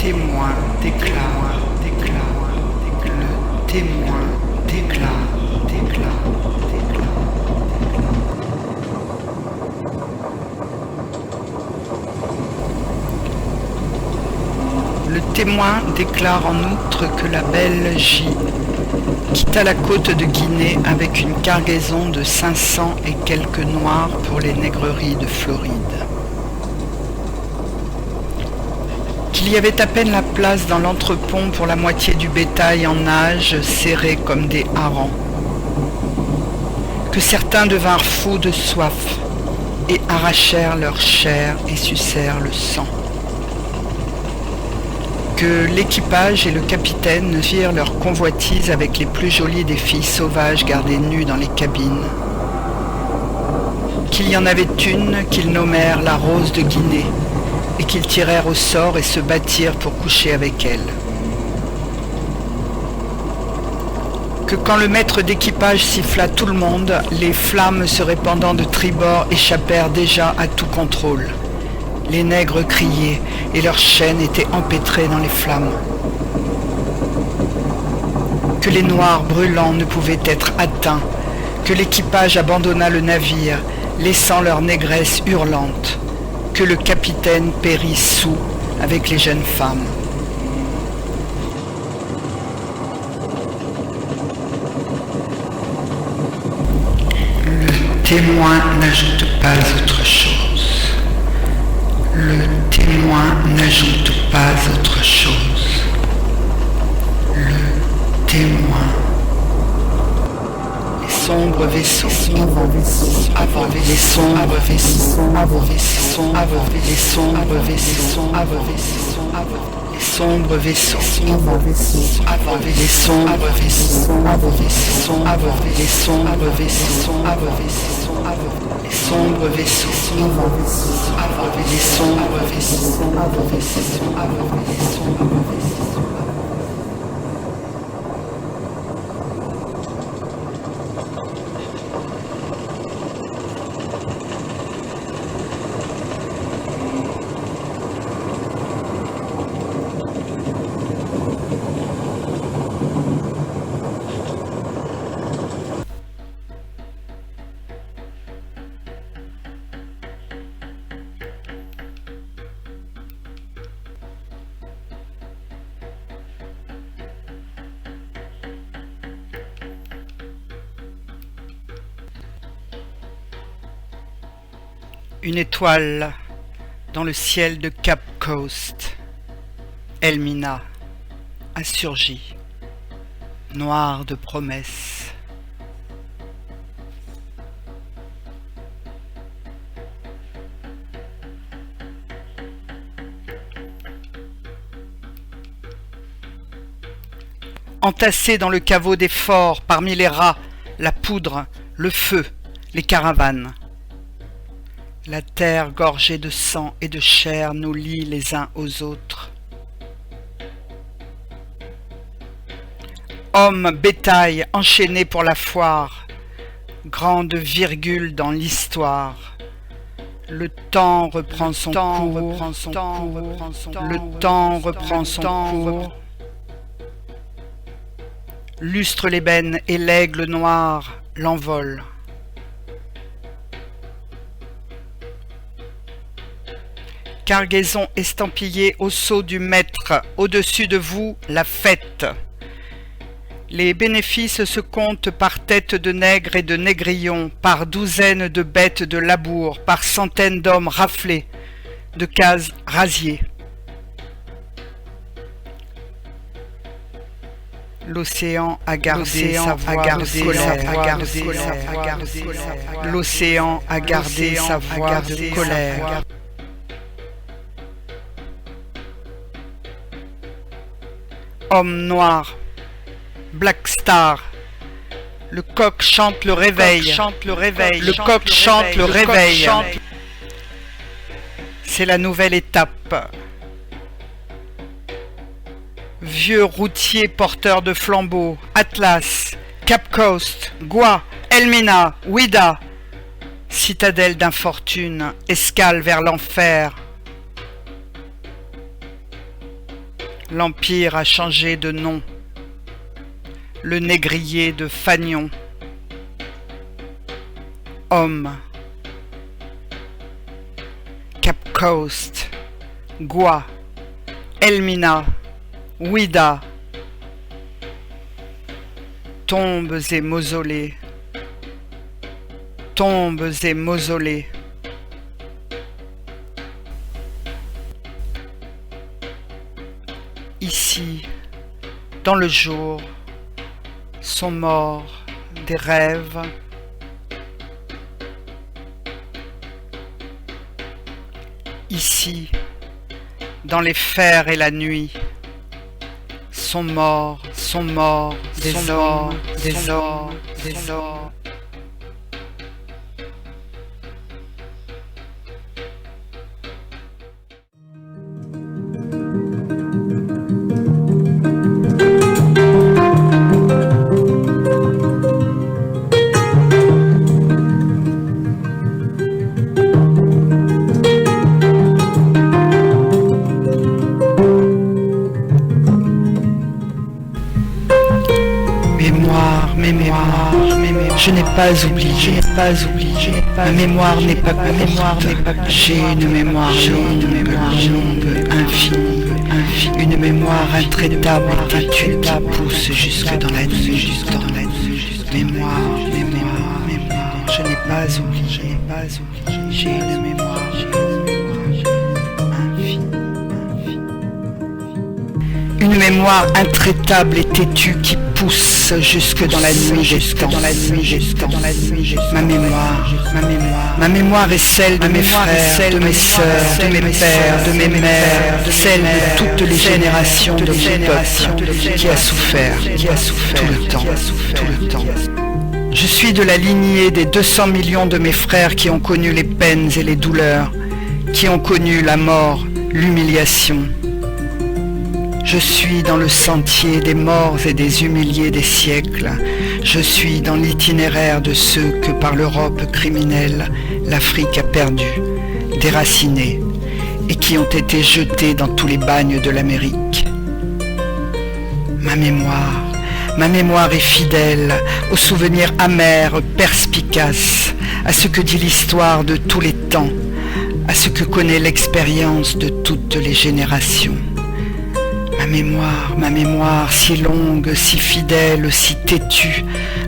témoin déclare, le témoin déclare. Le témoin déclare en outre que la belle J quitta la côte de Guinée avec une cargaison de 500 et quelques noirs pour les nègreries de Floride. Qu'il y avait à peine la place dans l'entrepont pour la moitié du bétail en nage, serré comme des harengs. Que certains devinrent fous de soif et arrachèrent leur chair et sucèrent le sang. Que l'équipage et le capitaine firent leur convoitise avec les plus jolies des filles sauvages gardées nues dans les cabines. Qu'il y en avait une qu'ils nommèrent la Rose de Guinée et qu'ils tirèrent au sort et se battirent pour coucher avec elle. Que quand le maître d'équipage siffla tout le monde, les flammes se répandant de tribord échappèrent déjà à tout contrôle. Les nègres criaient et leurs chaînes étaient empêtrées dans les flammes. Que les noirs brûlants ne pouvaient être atteints, que l'équipage abandonna le navire, laissant leur négresse hurlante, que le capitaine périt soûl avec les jeunes femmes. Le témoin n'ajoute pas autre chose. Le témoin n'ajoute pas autre chose. Le témoin. Les sombres vaisseaux, avant les sombres vaisseaux, les sombres vaisseaux, les sombres vaisseaux, les sombres vaisseaux, les sombres vaisseaux, les sombres vaisseaux, les sombres vaisseaux. Une étoile dans le ciel de Cap Coast, Elmina a surgi, noire de promesses. Entassés dans le caveau des forts, parmi les rats, la poudre, le feu, les caravanes. La terre gorgée de sang et de chair nous lie les uns aux autres. Hommes, bétail, enchaînés pour la foire, grande virgule dans l'histoire. Le temps reprend son cours, le temps reprend son cours. Lustre l'ébène et l'aigle noir l'envole. Cargaison estampillée au sceau du maître, au-dessus de vous, la fête. Les bénéfices se comptent par têtes de nègres et de négrillons, par douzaines de bêtes de labour, par centaines d'hommes raflés, de cases rasiées. L'océan a gardé sa voix de colère. L'océan a gardé sa voix de colère. Homme noir, Black Star, le coq chante le réveil, le coq chante le réveil. C'est la nouvelle étape. Vieux routier porteur de flambeaux, Atlas, Cap Coast, Goa, Elmina, Ouida, citadelle d'infortune, escale vers l'enfer. l'Empire a changé de nom. Le négrier de Fagnon. Homme. Cap Coast. Goa. Elmina. Ouida. Tombes et mausolées. Tombes et mausolées. Ici, dans le jour, sont morts des rêves. Ici, dans les fers et la nuit, sont morts des hommes, des hommes, des hommes. Je n'ai pas oublié, ma mémoire n'est pas courte, j'ai une mémoire longue, infinie, une mémoire intraitable et têtue qui pousse jusque dans la nuit, mémoire, je n'ai pas oublié, j'ai une mémoire infinie. Une mémoire intraitable et têtue qui pousse jusque dans la nuit des temps. Ma mémoire est celle de mes frères, de mes sœurs, de mes pères, de mes mères, celle de toutes les générations de mon peuple qui a souffert tout le temps. Je suis de la lignée des 200 millions de mes frères qui ont connu les peines et les douleurs, qui ont connu la mort, l'humiliation. Je suis dans le sentier des morts et des humiliés des siècles. Je suis dans l'itinéraire de ceux que par l'Europe criminelle, l'Afrique a perdu, déracinés, et qui ont été jetés dans tous les bagnes de l'Amérique. Ma mémoire est fidèle aux souvenirs amers, perspicaces, à ce que dit l'histoire de tous les temps, à ce que connaît l'expérience de toutes les générations. Ma mémoire, si longue, si fidèle, si têtue,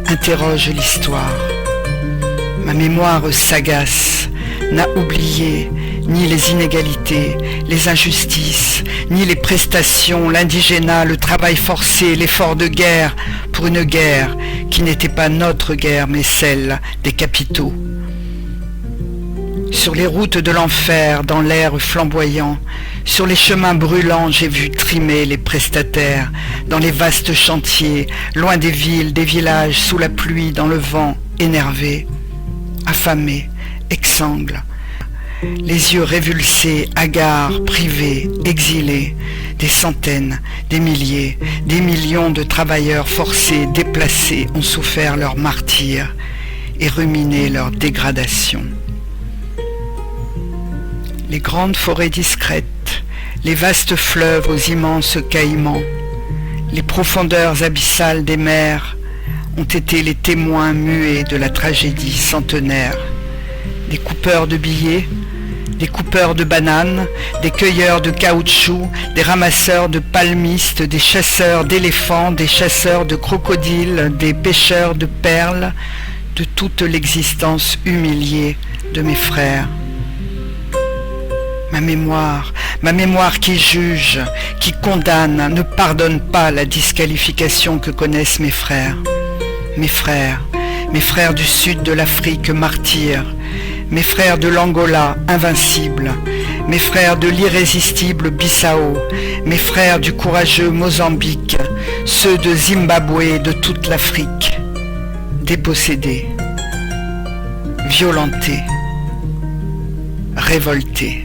interroge l'histoire. Ma mémoire sagace n'a oublié ni les inégalités, les injustices, ni les prestations, l'indigénat, le travail forcé, l'effort de guerre, pour une guerre qui n'était pas notre guerre, mais celle des capitaux. Sur les routes de l'enfer, dans l'air flamboyant, sur les chemins brûlants, j'ai vu trimer les prestataires, dans les vastes chantiers, loin des villes, des villages, sous la pluie, dans le vent, énervés, affamés, exsangues, les yeux révulsés, hagards, privés, exilés, des centaines, des milliers, des millions de travailleurs forcés, déplacés, ont souffert leur martyre et ruminé leur dégradation. Les grandes forêts discrètes, les vastes fleuves aux immenses caïmans, les profondeurs abyssales des mers ont été les témoins muets de la tragédie centenaire. Des coupeurs de billets, des coupeurs de bananes, des cueilleurs de caoutchouc, des ramasseurs de palmistes, des chasseurs d'éléphants, des chasseurs de crocodiles, des pêcheurs de perles, de toute l'existence humiliée de mes frères. Ma mémoire qui juge, qui condamne, ne pardonne pas la disqualification que connaissent mes frères. Mes frères du sud de l'Afrique martyrs, mes frères de l'Angola invincibles, mes frères de l'irrésistible Bissau, mes frères du courageux Mozambique, ceux de Zimbabwe et de toute l'Afrique, dépossédés, violentés, révoltés.